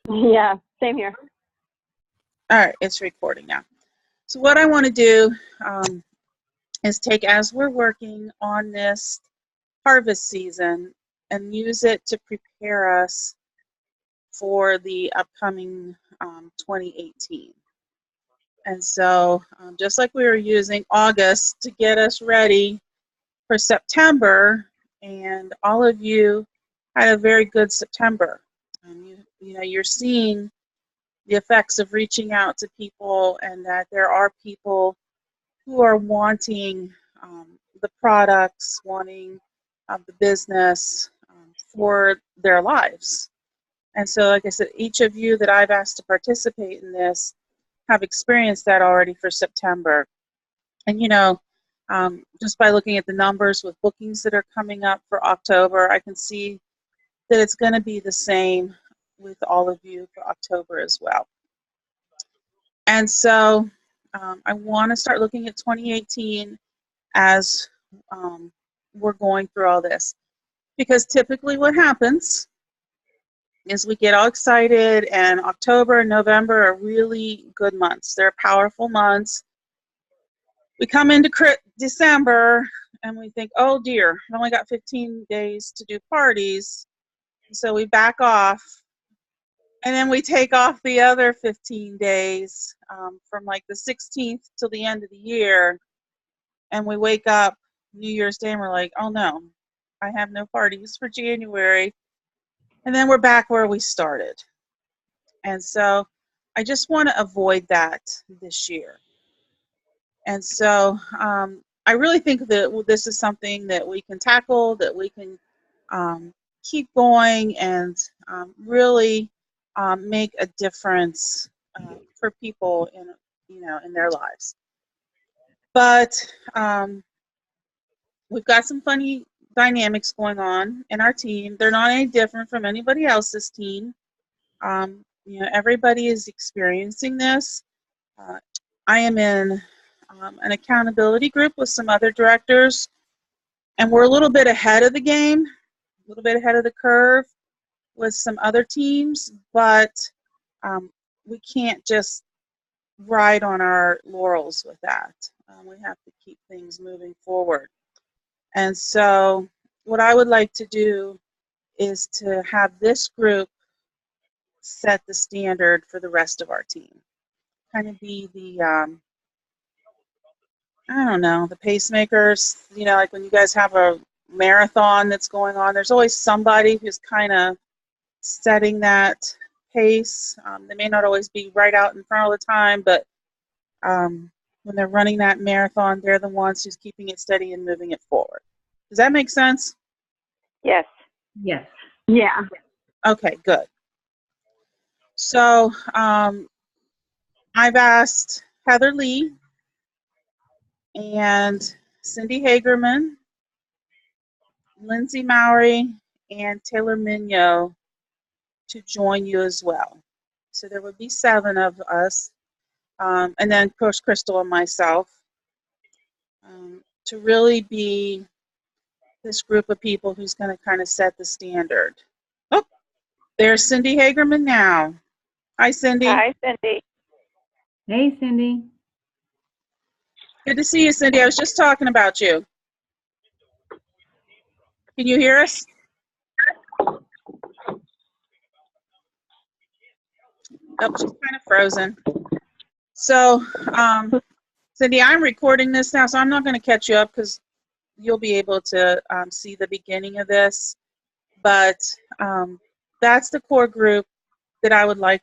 Yeah, same here. All right, it's recording now. So what I want to do is take, as we're working on this harvest season, and use it to prepare us for the upcoming 2018. And so just like we were using August to get us ready for September, and all of you had a very good September. You're seeing the effects of reaching out to people, and that there are people who are wanting the products, wanting the business for their lives. And so, like I said, each of you that I've asked to participate in this have experienced that already for September. And just by looking at the numbers with bookings that are coming up for October, I can see that it's going to be the same with all of you for October as well. And so I want to start looking at 2018 as we're going through all this. Because typically what happens is we get all excited, and October and November are really good months. They're powerful months. We come into December and we think, oh dear, I've only got 15 days to do parties. So we back off. And then we take off the other 15 days from like the 16th till the end of the year. And we wake up New Year's Day and we're like, oh no, I have no parties for January. And then we're back where we started. And so I just want to avoid that this year. And so I really think that this is something that we can tackle, that we can keep going, and really make a difference for people in their lives. But we've got some funny dynamics going on in our team. They're not any different from anybody else's team. Everybody is experiencing this. I am in an accountability group with some other directors, and we're a little bit ahead of the game, a little bit ahead of the curve with some other teams, but we can't just ride on our laurels with that. We have to keep things moving forward. And so what I would like to do is to have this group set the standard for the rest of our team. Kind of be the, I don't know, the pacemakers. Like when you guys have a marathon that's going on, there's always somebody who's kind of setting that pace. They may not always be right out in front all the time, but when they're running that marathon, they're the ones who's keeping it steady and moving it forward. Does that make sense? Yes. Yes. Yeah. Okay, good. So I've asked Heather Lee and Cindy Hagerman, Lindsay Mowry, and Taylor Mignot to join you as well. So there would be 7 of us, and then of course Crystal and myself, to really be this group of people who's going to kind of set the standard. Oh, there's Cindy Hagerman now. Hi, Cindy. Hi, Cindy. Hey, Cindy. Good to see you, Cindy. I was just talking about you. Can you hear us? Oh, she's kind of frozen. So, Cindy, I'm recording this now, so I'm not going to catch you up because you'll be able to see the beginning of this. But that's the core group that I would like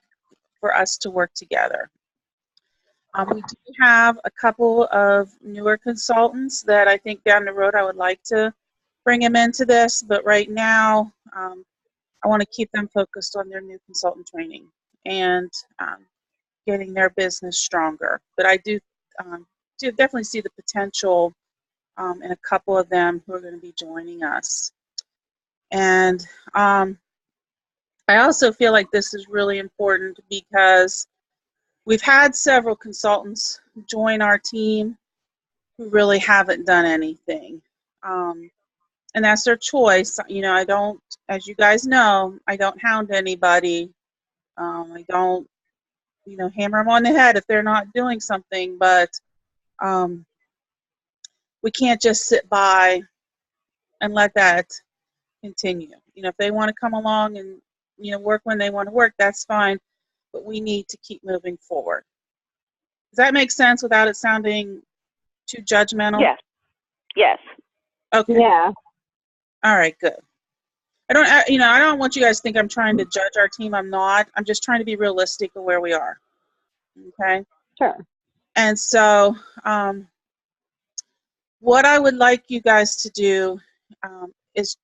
for us to work together. We do have a couple of newer consultants that I think down the road I would like to bring them into this, but right now I want to keep them focused on their new consultant training and getting their business stronger. But I do definitely see the potential in a couple of them who are going to be joining us. And I also feel like this is really important because we've had several consultants join our team who really haven't done anything. And that's their choice. I don't, as you guys know, I don't hound anybody I don't, hammer them on the head if they're not doing something, but we can't just sit by and let that continue. If they want to come along and, work when they want to work, that's fine, but we need to keep moving forward. Does that make sense without it sounding too judgmental? Yes. Yes. Okay. Yeah. All right, good. I don't want you guys to think I'm trying to judge our team. I'm not. I'm just trying to be realistic of where we are. Okay. Sure. And so, what I would like you guys to do is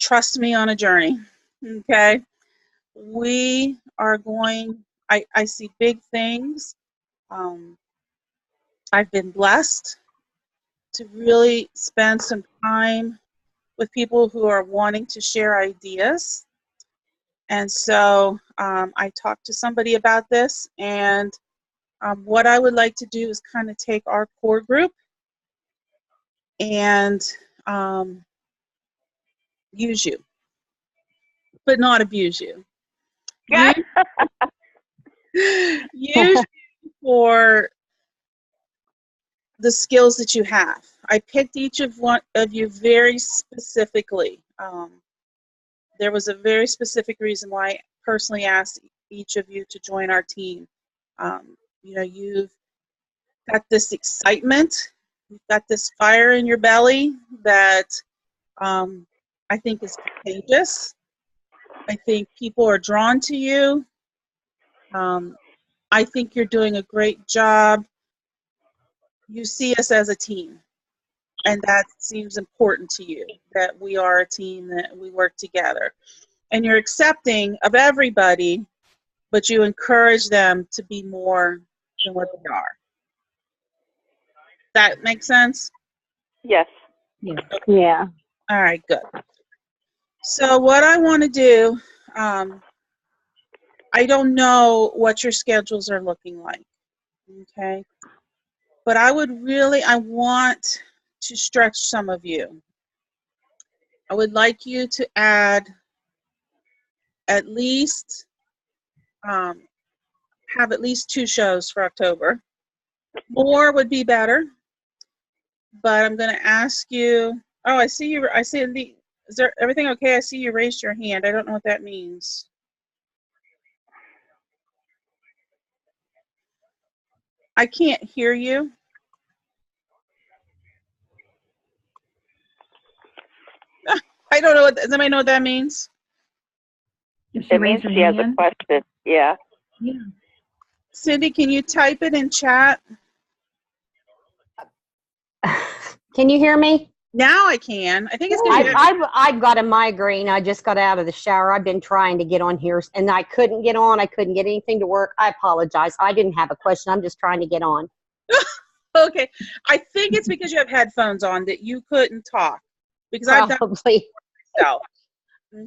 trust me on a journey. Okay. We are going, I see big things. I've been blessed to really spend some time with people who are wanting to share ideas. And so I talked to somebody about this, and what I would like to do is kind of take our core group and use you, but not abuse you. Yeah. Use you for the skills that you have. I picked each of you very specifically. There was a very specific reason why I personally asked each of you to join our team. You've got this excitement, you've got this fire in your belly that I think is contagious. I think people are drawn to you. I think you're doing a great job. You see us as a team, and that seems important to you, that we are a team, that we work together. And you're accepting of everybody, but you encourage them to be more than what they are. That makes sense? Yes. Yes. Yeah. All right, good. So what I want to do, I don't know what your schedules are looking like, okay? But I want to stretch some of you. I would like you to add at least, have at least 2 shows for October. More would be better, but I'm going to ask you, I see is there everything okay? I see you raised your hand. I don't know what that means. I can't hear you. I don't know. Does anybody know what that means? If she It means raised her she has a hand. question. Yeah. Yeah. Cindy, can you type it in chat? Can you hear me? Now I can. I think it's because you have, I've got a migraine. I just got out of the shower. I've been trying to get on here, and I couldn't get on. I couldn't get anything to work. I apologize. I didn't have a question. I'm just trying to get on. okay. I think it's because you have headphones on that you couldn't talk, because I've done Probably. it myself.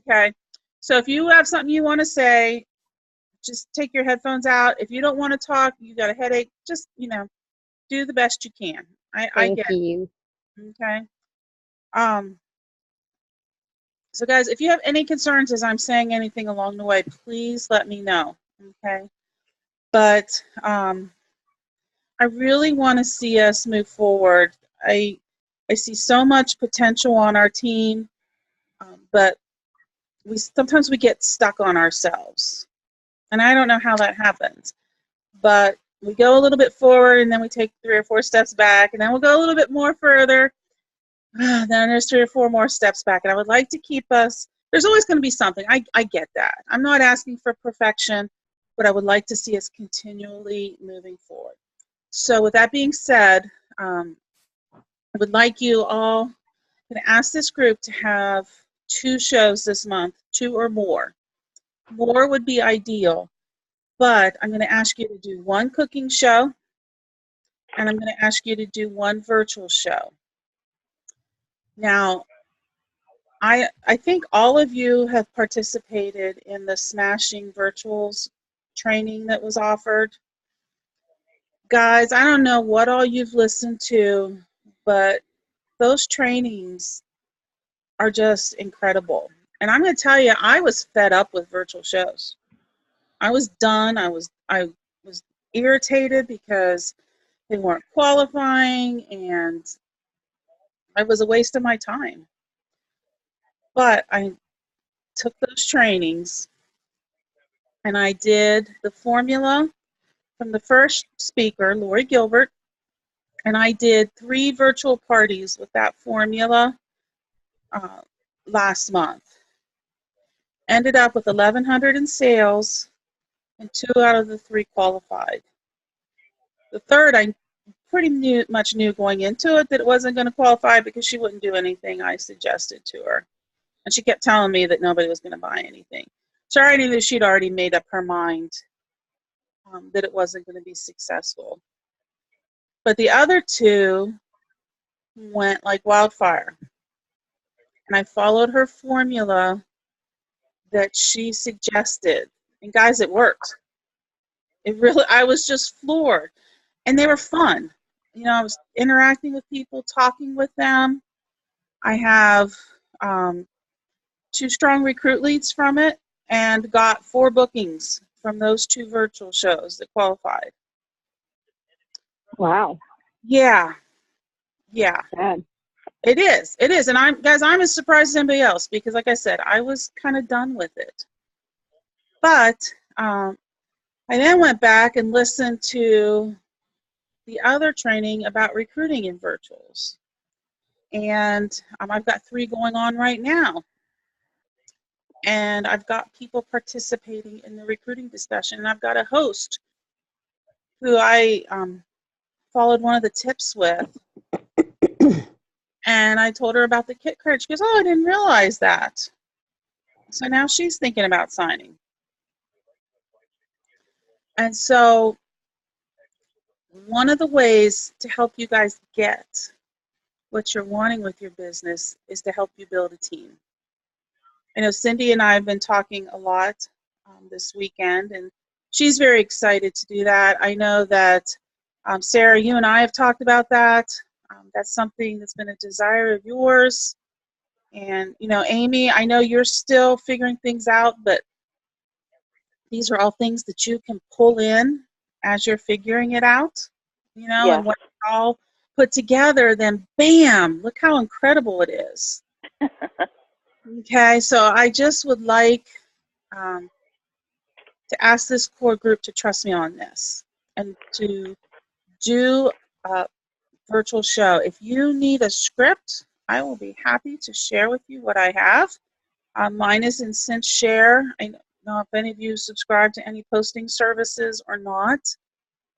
Okay. So if you have something you want to say, just take your headphones out. If you don't want to talk, you got a headache, just, do the best you can. I Thank get you. it. Okay. So guys, if you have any concerns as I'm saying anything along the way, please let me know. Okay. But I really want to see us move forward. I see so much potential on our team, but sometimes we get stuck on ourselves. And I don't know how that happens. But we go a little bit forward, and then we take 3 or 4 steps back, and then we'll go a little bit more further. Then there's 3 or 4 more steps back. And I would like to keep us, there's always going to be something. I get that. I'm not asking for perfection, but I would like to see us continually moving forward. So with that being said, I would like you all to ask this group to have 2 shows this month, 2 or more. More would be ideal, but I'm going to ask you to do 1 cooking show, and I'm going to ask you to do 1 virtual show. Now, I think all of you have participated in the Smashing Virtuals training that was offered. Guys, I don't know what all you've listened to, but those trainings are just incredible. And I'm going to tell you, I was fed up with virtual shows. I was done. I was irritated because they weren't qualifying, and it was a waste of my time. But I took those trainings, and I did the formula from the first speaker, Lori Gilbert, and I did 3 virtual parties with that formula last month. Ended up with 1,100 in sales, and 2 out of the 3 qualified. The third, I pretty much knew going into it that it wasn't going to qualify because she wouldn't do anything I suggested to her. And she kept telling me that nobody was going to buy anything. So I already knew she'd already made up her mind that it wasn't going to be successful. But the other 2 went like wildfire. And I followed her formula that she suggested. And guys, it worked. It really, I was just floored. And they were fun. You know, I was interacting with people, talking with them. I have 2 strong recruit leads from it and got 4 bookings from those 2 virtual shows that qualified. Wow. Yeah. Sad. It is. And I'm as surprised as anybody else because, like I said, I was kind of done with it. But I then went back and listened to the other training about recruiting in virtuals. And I've got 3 going on right now. And I've got people participating in the recruiting discussion. And I've got a host who I followed one of the tips with. And I told her about the kit card. She goes, oh, I didn't realize that. So now she's thinking about signing. And so one of the ways to help you guys get what you're wanting with your business is to help you build a team. I know Cindy and I have been talking a lot this weekend, and she's very excited to do that. I know that Sarah, you and I have talked about that. That's something that's been a desire of yours. And, you know, Amy, I know you're still figuring things out, but these are all things that you can pull in as you're figuring it out, you know, Yeah. and when it's all put together, then bam, look how incredible it is. Okay, so I just would like to ask this core group to trust me on this and to do a virtual show. If you need a script, I will be happy to share with you what I have. Mine is in CinchShare. I don't know if any of you subscribe to any posting services or not,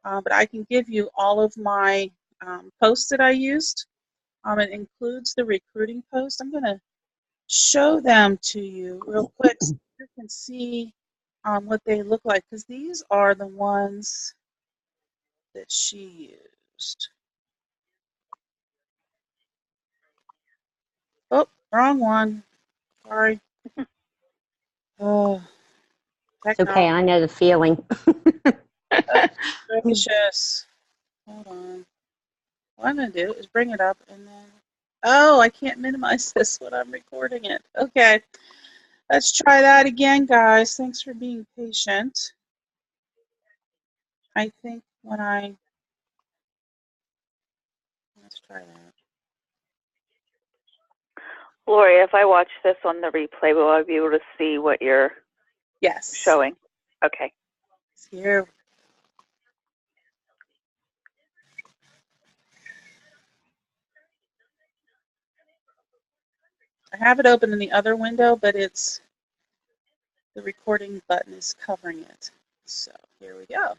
but I can give you all of my posts that I used. It includes the recruiting post. I'm going to show them to you real quick so you can see what they look like, because these are the ones that she used. Oh, wrong one. Sorry. Oh, It's okay. I know the feeling. gracious. Hold on. What I'm going to do is bring it up and then, oh, I can't minimize this when I'm recording it. Okay. Let's try that again, guys. Thanks for being patient. I think let's try that. Lori, if I watch this on the replay, will I be able to see what you're Yes. showing? Okay. Here. I have it open in the other window, but the recording button is covering it. So here we go.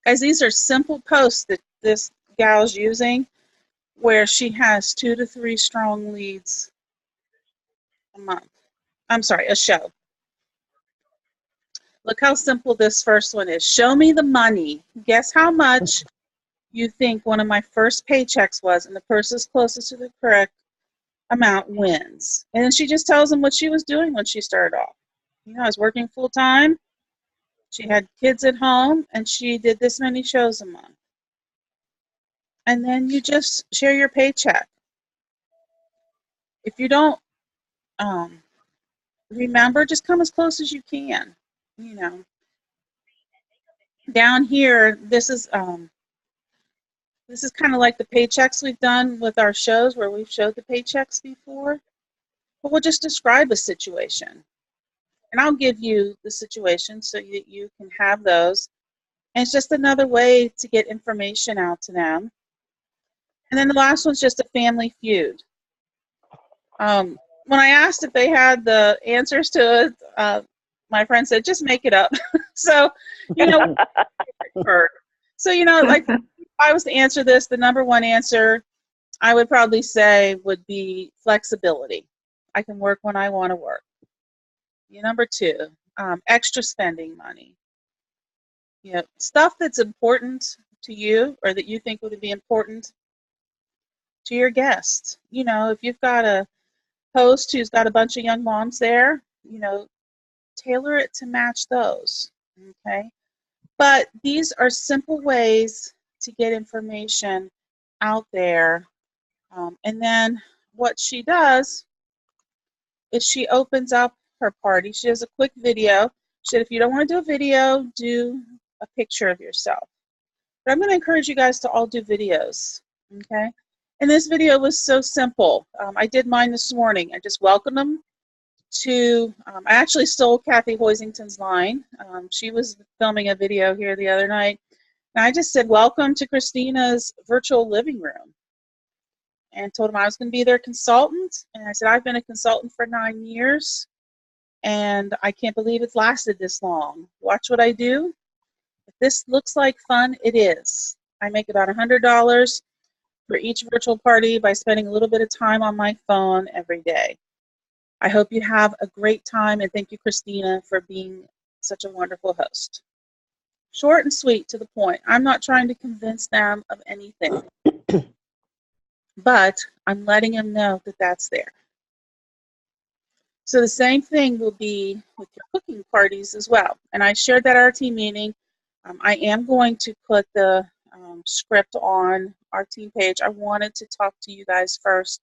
Guys, these are simple posts that this gal's using where she has 2 to 3 strong leads a month. I'm sorry, a show. Look how simple this first one is. Show me the money. Guess how much you think one of my first paychecks was, and the person closest to the correct amount wins. And then she just tells them what she was doing when she started off. You know, I was working full time. She had kids at home, and she did this many shows a month. And then you just share your paycheck. If you don't remember, just come as close as you can. You know, down here, this is kind of like the paychecks we've done with our shows where we've showed the paychecks before. But we'll just describe a situation. And I'll give you the situation so that you can have those. And it's just another way to get information out to them. And then the last one's just a family feud. When I asked if they had the answers to it, my friend said, just make it up. So, you know, so, you know, like if I was to answer this, the number one answer I would probably say would be flexibility. I can work when I want to work. Number two, extra spending money. You know, stuff that's important to you or that you think would be important to your guests. You know, if you've got a host who's got a bunch of young moms there, you know, tailor it to match those, okay? But these are simple ways to get information out there. And then what she does is she opens up her party. She does a quick video. She said, if you don't want to do a video, do a picture of yourself. But I'm going to encourage you guys to all do videos, okay? And this video was so simple. I did mine this morning. I just welcomed them to, I actually stole Kathy Hoisington's line. She was filming a video here the other night. And I just said, welcome to Christina's virtual living room. And told them I was going to be their consultant. And I said, I've been a consultant for 9 years. And I can't believe it's lasted this long. Watch what I do. If this looks like fun, it is. I make about $100 for each virtual party by spending a little bit of time on my phone every day. I hope you have a great time, and thank you, Christina, for being such a wonderful host. Short and sweet, to the point. I'm not trying to convince them of anything, but I'm letting them know that that's there. So the same thing will be with your cooking parties as well. And I shared that at our team meeting. I am going to put the script on our team page. I wanted to talk to you guys first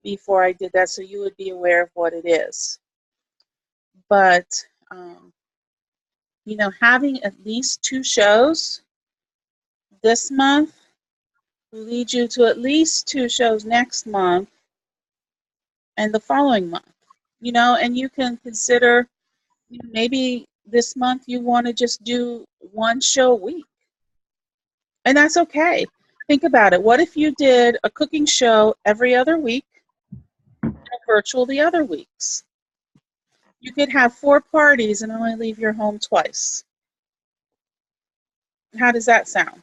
before I did that so you would be aware of what it is. But, you know, having at least 2 shows this month will lead you to at least 2 shows next month and the following month. You know, and you can consider, you know, maybe this month you want to just do 1 show a week. And that's okay. Think about it. What if you did a cooking show every other week and virtual the other weeks? You could have 4 parties and only leave your home twice. How does that sound?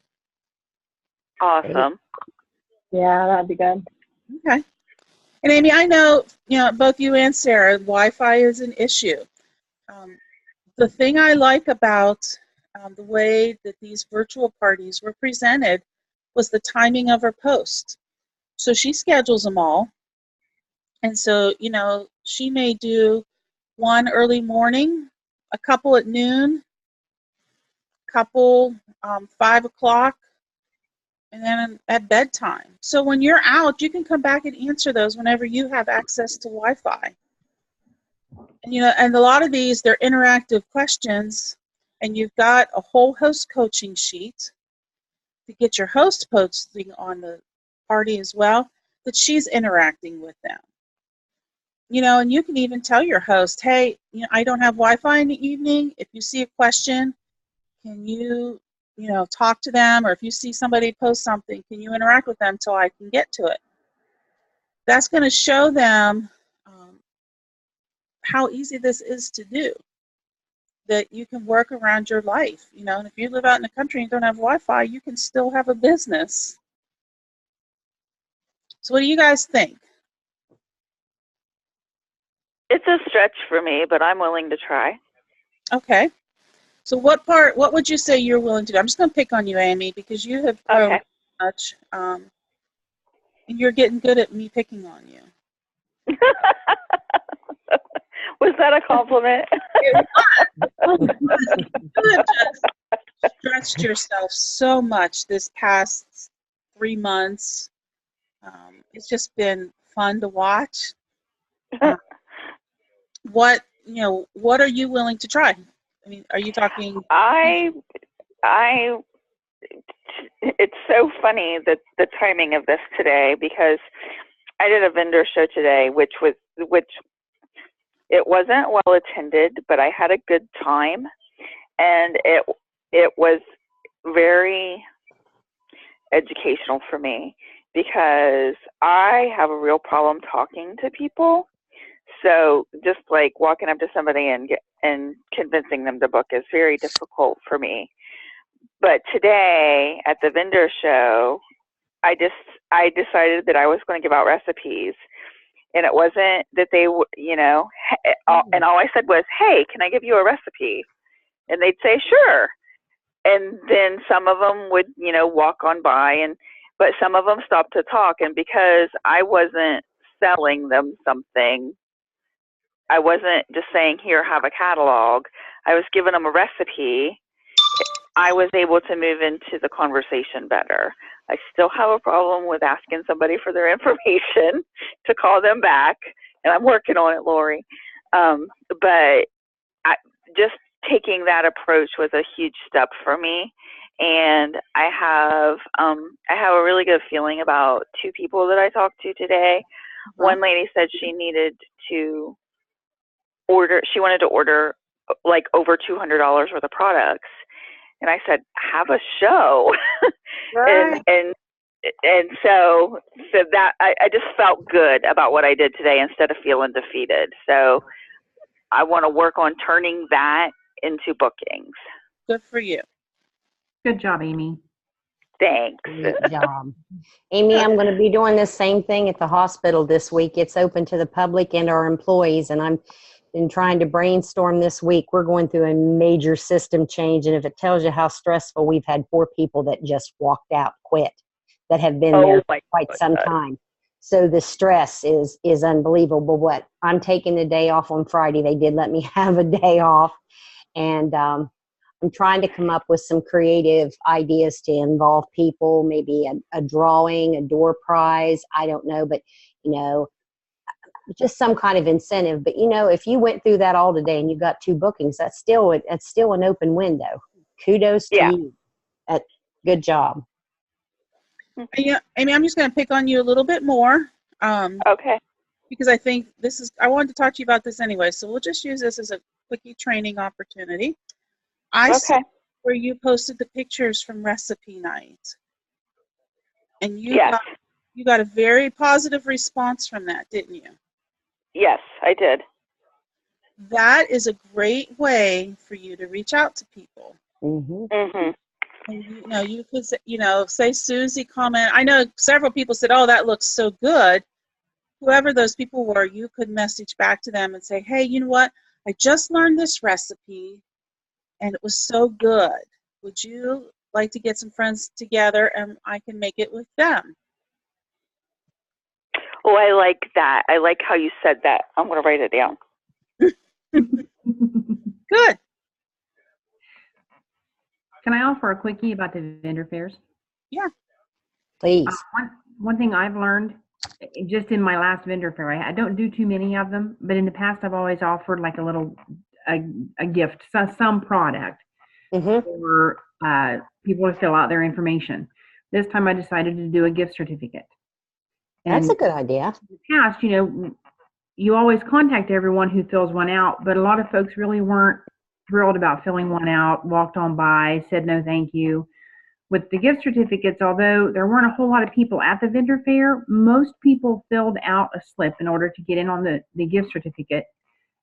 Awesome. Yeah, that'd be good. Okay. And Amy, I know, you know, both you and Sarah, Wi-Fi is an issue. The thing I like about the way that these virtual parties were presented was the timing of her post. So she schedules them all. And so, you know, she may do 1 early morning, a couple at noon, a couple 5 o'clock, and then at bedtime. So when you're out, you can come back and answer those whenever you have access to Wi-Fi. And, you know, and a lot of these, they're interactive questions, and you've got a whole host coaching sheet to get your host posting on the party as well, that she's interacting with them. You know, and you can even tell your host, hey, you know, I don't have Wi-Fi in the evening. If you see a question, can you, you know, talk to them? Or if you see somebody post something, can you interact with them till I can get to it? That's going to show them how easy this is to do, that you can work around your life. You know, and if you live out in the country and don't have Wi-Fi, you can still have a business. So what do you guys think? It's a stretch for me, but I'm willing to try. Okay. So what would you say you're willing to do? I'm just going to pick on you, Amy, because you have grown Okay. much, and you're getting good at me picking on you. Was that a compliment? You have just stretched yourself so much this past 3 months. It's just been fun to watch. what, what are you willing to try? I mean, are you talking? I it's so funny that the timing of this today, because I did a vendor show today, which it wasn't well attended, but I had a good time, and it was very educational for me because I have a real problem talking to people. So just like walking up to somebody and convincing them to book is very difficult for me. But today at the vendor show, I decided that I was going to give out recipes, and it wasn't that they and all I said was, "Hey, can I give you a recipe?" And they'd say, "Sure." And then some of them would walk on by, but some of them stopped to talk, and because I wasn't selling them something, I wasn't just saying, "Here, have a catalog." I was giving them a recipe. I was able to move into the conversation better. I still have a problem with asking somebody for their information to call them back, and I'm working on it, Lori. But just taking that approach was a huge step for me, and I have a really good feeling about two people that I talked to today. One lady said she needed to she wanted to order like over $200 worth of products. And I said, have a show. Right. and so that I just felt good about what I did today instead of feeling defeated. So I want to work on turning that into bookings. Good for you. Good job, Amy. Thanks. Great job. Amy, I'm going to be doing the same thing at the hospital this week. It's open to the public and our employees, and I'm been trying to brainstorm this week. We're going through a major system change, and if it tells you how stressful, we've had 4 people that just walked out, quit, that have been there for quite some time. So the stress is unbelievable. What I'm taking the day off on Friday. They did let me have a day off, and I'm trying to come up with some creative ideas to involve people, maybe a drawing, a door prize. I don't know, but just some kind of incentive. But if you went through that all today and you got 2 bookings, that's still an open window. Kudos to you. Good job. Yeah, Amy, I'm just going to pick on you a little bit more. Okay. Because I think I wanted to talk to you about this anyway, so we'll just use this as a quickie training opportunity. I saw where you posted the pictures from recipe night, and you got a very positive response from that, didn't you? Yes, I did. That is a great way for you to reach out to people. Mm-hmm. Mhm. And you could say Susie comment. I know several people said, "Oh, that looks so good." Whoever those people were, you could message back to them and say, "Hey, you know what? I just learned this recipe, and it was so good. Would you like to get some friends together and I can make it with them?" Oh, I like that. I like how you said that. I'm going to write it down. Good. Can I offer a quickie about the vendor fairs? Yeah. Please. One thing I've learned just in my last vendor fair, I don't do too many of them, but in the past I've always offered like a gift, some product for people to fill out their information. This time I decided to do a gift certificate. That's a good idea. In the past, you always contact everyone who fills one out, but a lot of folks really weren't thrilled about filling one out, walked on by, said no thank you. With the gift certificates, although there weren't a whole lot of people at the vendor fair, most people filled out a slip in order to get in on the gift certificate.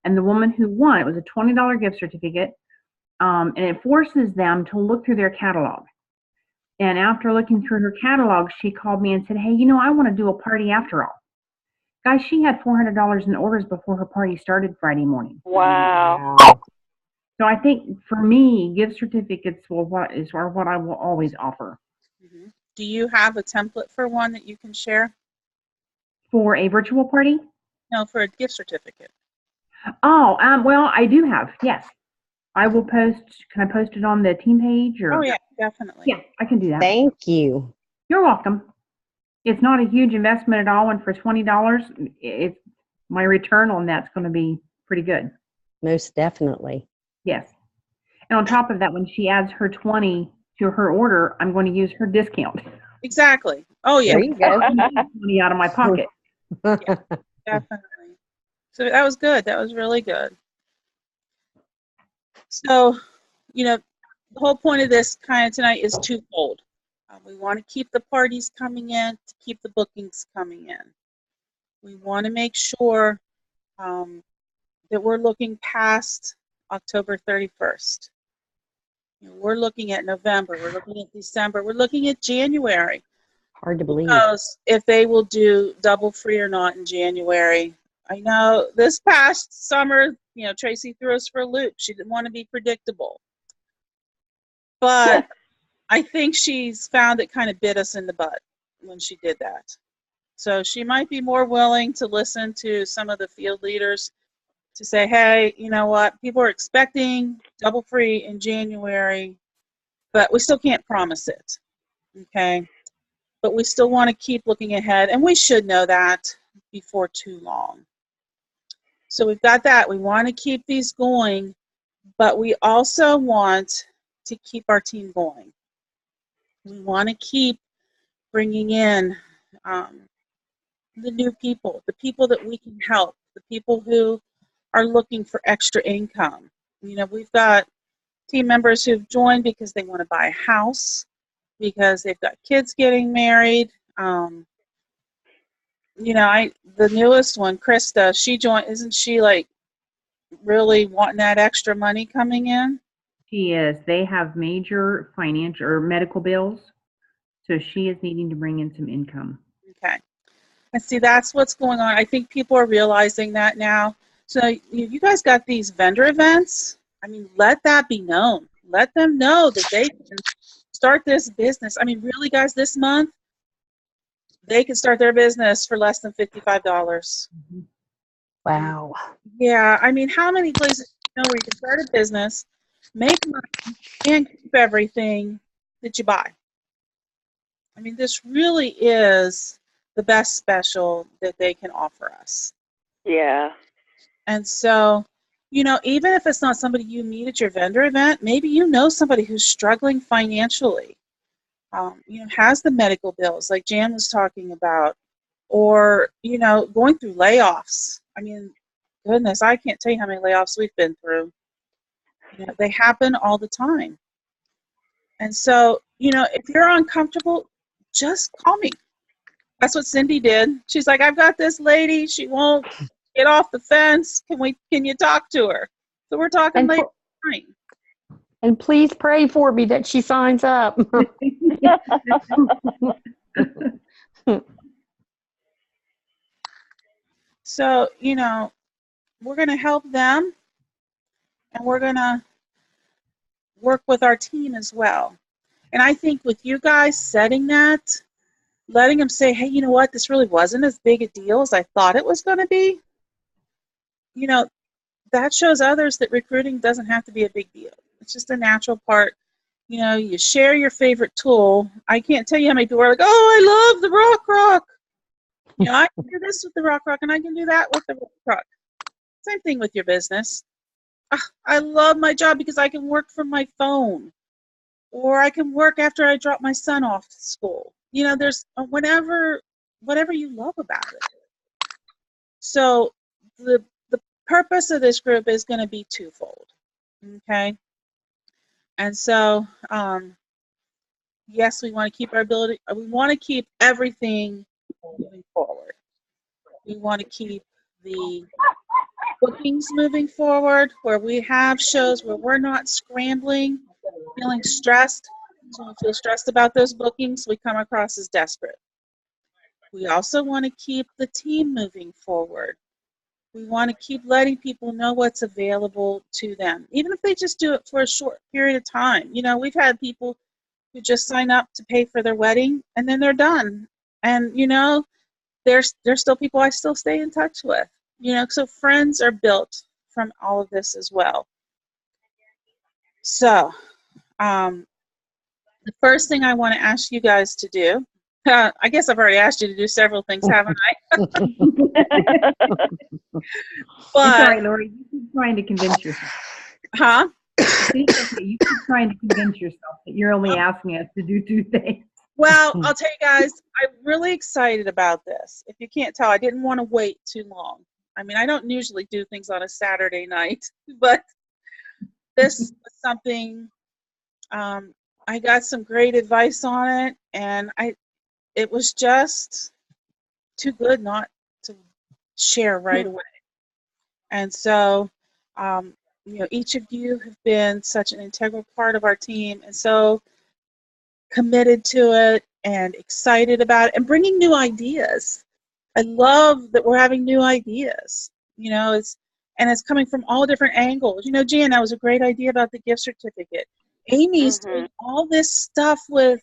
And the woman who won, it was a $20 gift certificate, and it forces them to look through their catalog. And after looking through her catalog, she called me and said, "Hey, I want to do a party after all." Guys, she had $400 in orders before her party started Friday morning. Wow. So I think for me, gift certificates are what I will always offer. Mm-hmm. Do you have a template for one that you can share? For a virtual party? No, for a gift certificate. Oh, well, I do have, yes. I will post, can I post it on the team page? Or? Oh, yeah, definitely. Yeah, I can do that. Thank you. You're welcome. It's not a huge investment at all, and for $20, my return on that's going to be pretty good. Most definitely. Yes. And on top of that, when she adds her 20 to her order, I'm going to use her discount. Exactly. Oh yeah, There you go. 20 out of my pocket. definitely. So that was good. That was really good. So, the whole point of this kind of tonight is twofold. We want to keep the parties coming in, to keep the bookings coming in. We want to make sure that we're looking past October 31st. We're looking at November, we're looking at December, we're looking at January. Hard to Who believe. knows if they will do double free or not in January. I know this past summer, Tracy threw us for a loop. She didn't want to be predictable. But I think she's found it kind of bit us in the butt when she did that. So she might be more willing to listen to some of the field leaders to say, hey, you know what? People are expecting double free in January, but we still can't promise it. Okay? But we still want to keep looking ahead, and we should know that before too long. So we've got that. We want to keep these going, but we also want to keep our team going. We want to keep bringing in the new people, the people that we can help, the people who are looking for extra income. We've got team members who've joined because they want to buy a house, because they've got kids getting married. The newest one, Krista, she joined. Isn't she like really wanting that extra money coming in? She is. They have major financial or medical bills, so she is needing to bring in some income. Okay. And see, that's what's going on. I think people are realizing that now. So you guys got these vendor events. I mean, let that be known. Let them know that they can start this business. I mean, really, guys, this month, they can start their business for less than $55. Wow. Yeah, I mean, how many places where you can start a business, make money, and keep everything that you buy? I mean, this really is the best special that they can offer us. Yeah. And so, even if it's not somebody you meet at your vendor event, maybe you know somebody who's struggling financially, has the medical bills like Jan was talking about, or, going through layoffs. I mean, goodness, I can't tell you how many layoffs we've been through. They happen all the time. And so, if you're uncomfortable, just call me. That's what Cindy did. She's like, I've got this lady. She won't get off the fence. Can you talk to her? So we're talking And, later tonight. and please pray for me that she signs up. So, we're going to help them, and we're going to work with our team as well. And I think with you guys setting that, letting them say, hey, you know what, this really wasn't as big a deal as I thought it was going to be, that shows others that recruiting doesn't have to be a big deal. It's just a natural part. You share your favorite tool. I can't tell you how many people are like, oh, I love the Rock. I can do this with the Rock, and I can do that with the Rock. Same thing with your business. I love my job because I can work from my phone, or I can work after I drop my son off to school. There's whatever you love about it. So the purpose of this group is going to be twofold. Okay. And so, yes, we want to keep we want to keep everything moving forward. We want to keep the bookings moving forward, where we have shows where we're not scrambling, feeling stressed. So when we feel stressed about those bookings, we come across as desperate. We also want to keep the team moving forward. We want to keep letting people know what's available to them, even if they just do it for a short period of time. We've had people who just sign up to pay for their wedding, and then they're done. And, there's still people I still stay in touch with. So friends are built from all of this as well. So, the first thing I want to ask you guys to do I guess I've already asked you to do several things, haven't I? It's all But, right, Lori. You keep trying to convince yourself. huh? It's okay. You keep trying to convince yourself that you're only asking us to do 2 things. Well, I'll tell you guys, I'm really excited about this. If you can't tell, I didn't want to wait too long. I mean, I don't usually do things on a Saturday night, but this was something, I got some great advice on it, and it was just too good not to share right away. And so, each of you have been such an integral part of our team, and so committed to it and excited about it and bringing new ideas. I love that we're having new ideas. It's coming from all different angles. Jan, that was a great idea about the gift certificate. Amy's doing all this stuff with,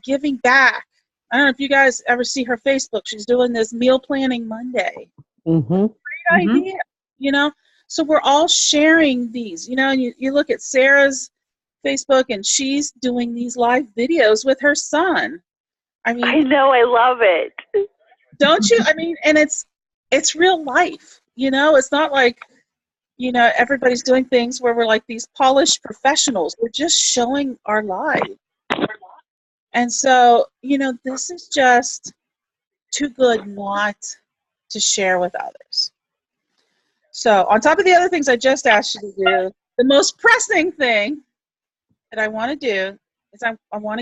giving back. I don't know if you guys ever see her Facebook. She's doing this Meal Planning Monday. Mm-hmm. Great idea, So we're all sharing these, and you look at Sarah's Facebook, and she's doing these live videos with her son. I know, I love it. Don't you? And it's real life. It's not like, everybody's doing things where we're like these polished professionals. We're just showing our lives. And so, this is just too good not to share with others. So on top of the other things I just asked you to do, the most pressing thing that I want to do is I want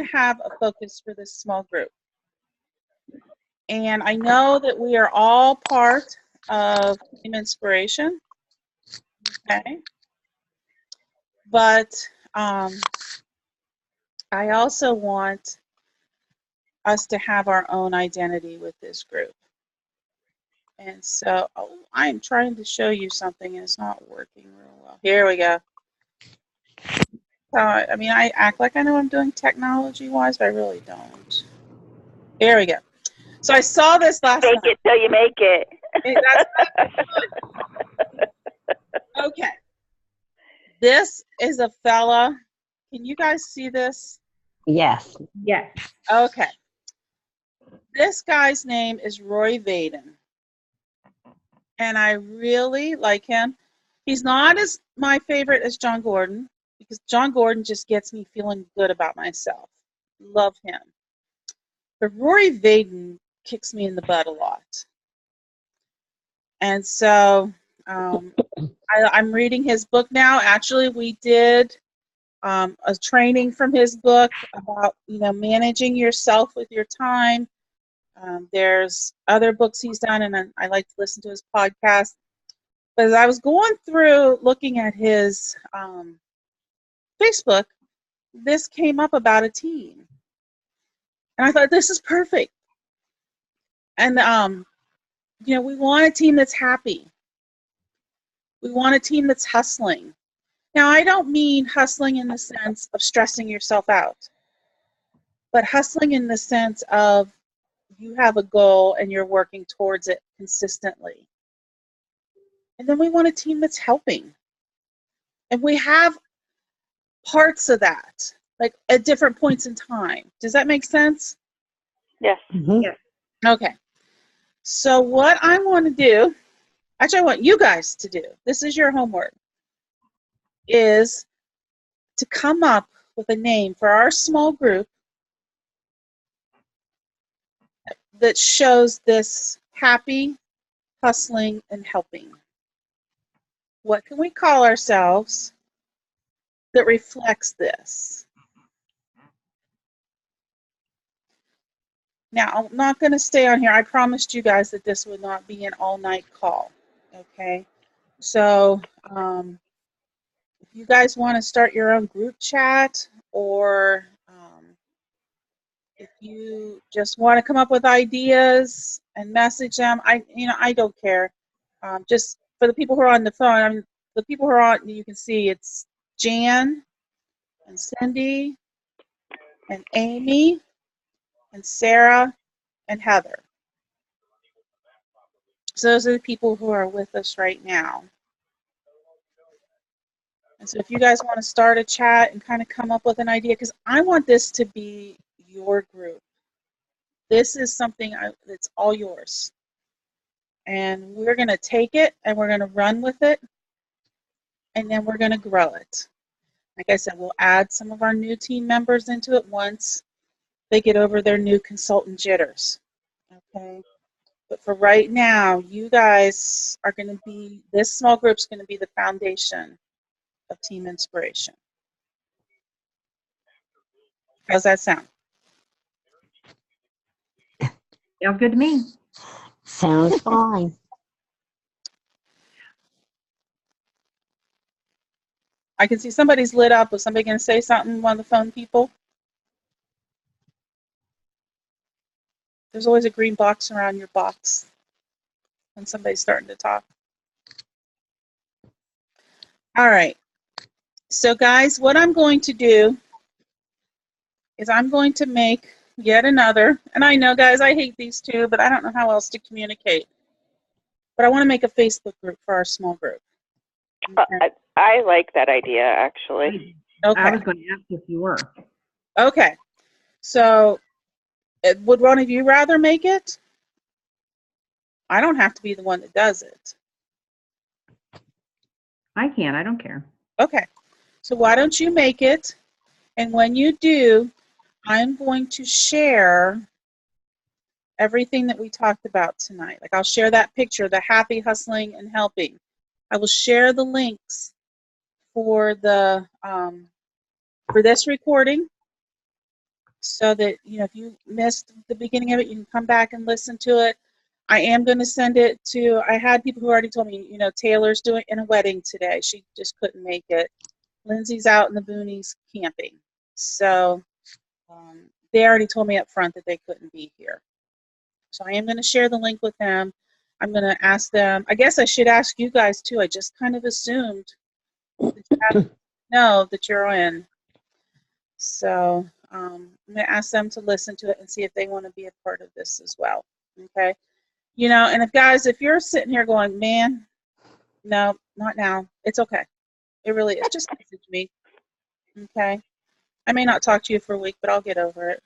to have a focus for this small group. And I know that we are all part of Team Inspiration, okay? But I also want us to have our own identity with this group. And so I'm trying to show you something, and it's not working real well. Here we go. I act like I know what I'm doing technology-wise, but I really don't. Here we go. So I saw this last night. Fake it till you make it. Okay. This is a fella. Can you guys see this? Yes. Yes. Okay. This guy's name is Roy Vaden. And I really like him. He's not as my favorite as John Gordon, because John Gordon just gets me feeling good about myself. Love him. But Roy Vaden kicks me in the butt a lot. And so I'm reading his book now. Actually, we did a training from his book about, managing yourself with your time. There's other books he's done, and I like to listen to his podcast. But as I was going through looking at his Facebook, this came up about a team. And I thought, this is perfect. And, we want a team that's happy. We want a team that's hustling. Now, I don't mean hustling in the sense of stressing yourself out, but hustling in the sense of you have a goal and you're working towards it consistently. And then we want a team that's helping. And we have parts of that, like at different points in time. Does that make sense? Yes. Mm-hmm. Yes. Okay. So what I want to do, actually I want you guys to do, this is your homework, is to come up with a name for our small group that shows this happy, hustling, and helping. What can we call ourselves that reflects this? Now, I'm not going to stay on here. I promised you guys that this would not be an all-night call, okay? So if you guys want to start your own group chat, or if you just want to come up with ideas and message them, I don't care. Just for the people who are on the phone, the people who are on, you can see it's Jan and Cindy and Amy and Sarah and Heather. So those are the people who are with us right now. And so if you guys want to start a chat and kind of come up with an idea, because I want this to be your group. This is something that's all yours. And we're going to take it and we're going to run with it, and then we're going to grow it. Like I said, we'll add some of our new team members into it once they get over their new consultant jitters. Okay? But for right now, you guys are going to be, this small group's going to be the foundation of Team Inspiration. How's that sound? Sounds good to me. Sounds fine. I can see somebody's lit up. Was somebody going to say something, one of the phone people? There's always a green box around your box when somebody's starting to talk. All right. So guys, what I'm going to do is I'm going to make yet another, and I know guys, I hate these two, but I don't know how else to communicate. But I want to make a Facebook group for our small group. Okay. I like that idea, actually. Okay. I was going to ask if you were. Okay. So would one of you rather make it? I don't have to be the one that does it. I can. I don't care. Okay. So why don't you make it? And when you do, I'm going to share everything that we talked about tonight. Like I'll share that picture, the happy, hustling, and helping. I will share the links for the for this recording, so that if you missed the beginning of it, you can come back and listen to it. I am going to send it to. I had people who already told me, Taylor's doing in a wedding today. She just couldn't make it. Lindsay's out in the boonies camping, so they already told me up front that they couldn't be here. So I am going to share the link with them. I'm going to ask them. I guess I should ask you guys too. I just kind of assumed that you have to know that you're in. So I'm going to ask them to listen to it and see if they want to be a part of this as well. Okay. And if you're sitting here going, man, no, not now. It's okay. It really is. Just message me. Okay. I may not talk to you for a week, but I'll get over it.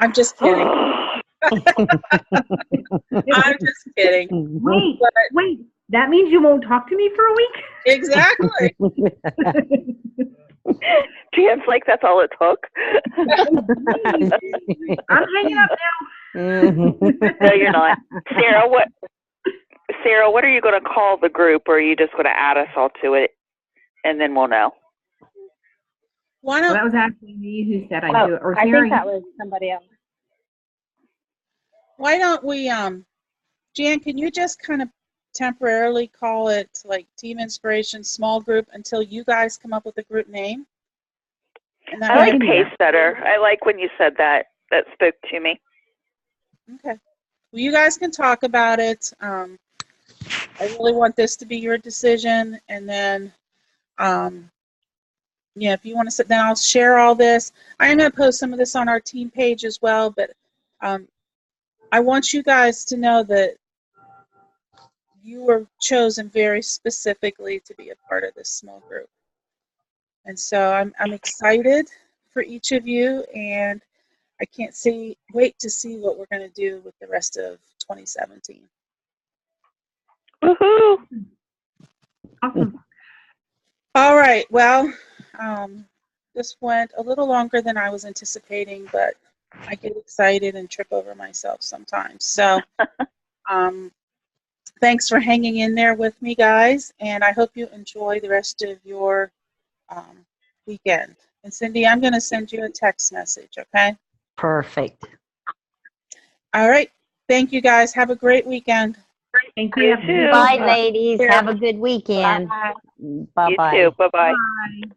I'm just kidding. I'm just kidding. Wait. That means you won't talk to me for a week? Exactly. Jan's like, that's all it took. I'm hanging up now. No, you're not. Sarah, what are you going to call the group, or are you just going to add us all to it, and then we'll know? Why don't, that was actually me who said I'd do it. Or I Sarah, think that was somebody else. why don't we, Jan, can you just kind of temporarily call it like Team Inspiration Small Group until you guys come up with a group name? And that I like Pace better. I like when you said that. That spoke to me. Okay. Well, you guys can talk about it. I really want this to be your decision. And then, if you want to sit, then I'll share all this. I am going to post some of this on our team page as well. But I want you guys to know that you were chosen very specifically to be a part of this small group. And so I'm excited for each of you, and I can't wait to see what we're going to do with the rest of 2017. Woohoo! awesome. All right. Well, this went a little longer than I was anticipating, but I get excited and trip over myself sometimes. So thanks for hanging in there with me, guys, and I hope you enjoy the rest of your weekend. And Cindy, I'm going to send you a text message, okay? Perfect. All right. Thank you, guys. Have a great weekend. Thank you. You too. Bye, ladies. Have a good weekend. Bye. Bye-bye. You too. Bye-bye. Bye.